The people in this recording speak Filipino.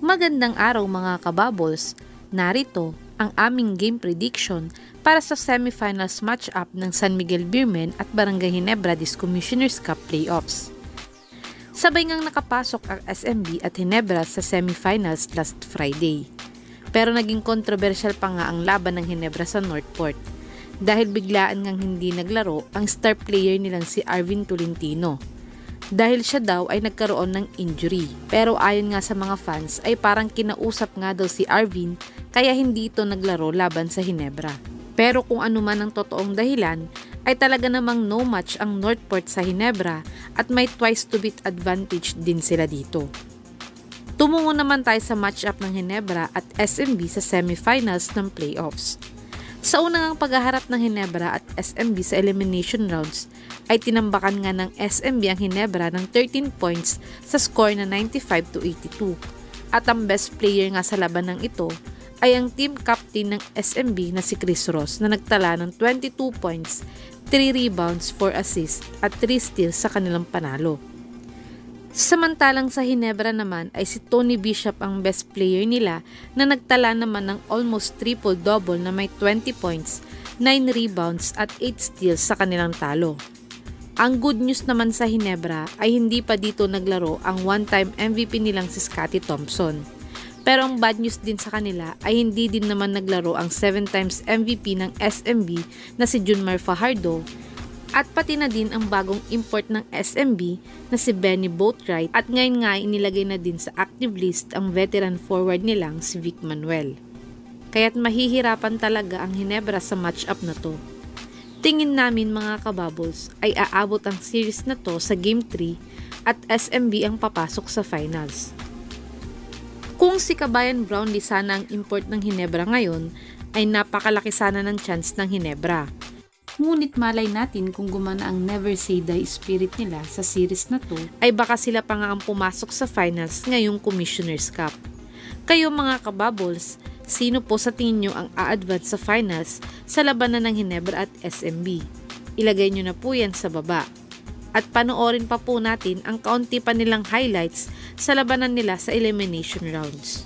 Magandang araw mga kababols, narito ang aming game prediction para sa semifinals match-up ng San Miguel Beermen at Barangay Ginebra Disc Commissioners Cup Playoffs. Sabay ngang nakapasok ang SMB at Ginebra sa semifinals last Friday. Pero naging kontrobersyal pa nga ang laban ng Ginebra sa Northport dahil biglaan ngang hindi naglaro ang star player nilang si Arvin Tolentino. Dahil siya daw ay nagkaroon ng injury. Pero ayon nga sa mga fans ay parang kinausap nga daw si Arvin kaya hindi ito naglaro laban sa Ginebra. Pero kung ano man ang totoong dahilan ay talaga namang no match ang Northport sa Ginebra at may twice to beat advantage din sila dito. Tumungo naman tayo sa matchup ng Ginebra at SMB sa semifinals ng playoffs. Sa unang paghaharap ng Ginebra at SMB sa elimination rounds ay tinambakan nga ng SMB ang Ginebra ng 13 points sa score na 95-82. At ang best player nga sa labanang ito ay ang team captain ng SMB na si Chris Ross na nagtala ng 22 points, 3 rebounds, 4 assists at 3 steals sa kanilang panalo. Samantalang sa Ginebra naman ay si Tony Bishop ang best player nila na nagtala naman ng almost triple-double na may 20 points, 9 rebounds at 8 steals sa kanilang talo. Ang good news naman sa Ginebra ay hindi pa dito naglaro ang one-time MVP nilang si Scottie Thompson. Pero ang bad news din sa kanila ay hindi din naman naglaro ang 7 times MVP ng SMB na si Junmar Fajardo at pati na din ang bagong import ng SMB na si Benny Boatwright at ngayon nga inilagay na din sa active list ang veteran forward nilang si Vic Manuel. Kaya't mahihirapan talaga ang Ginebra sa matchup na to. Tingin namin mga kababols ay aabot ang series na to sa Game 3 at SMB ang papasok sa finals. Kung si Kabayan Brownlee sana ang import ng Ginebra ngayon ay napakalaki sana ng chance ng Ginebra. Ngunit malay natin kung gumana ang never say die spirit nila sa series na to ay baka sila pa nga ang pumasok sa finals ngayong Commissioner's Cup. Kayo mga kababols, sino po sa tingin nyo ang a-advance sa finals sa labanan ng Ginebra at SMB? Ilagay nyo na po yan sa baba. At panoorin pa po natin ang kaunti pa nilang highlights sa labanan nila sa elimination rounds.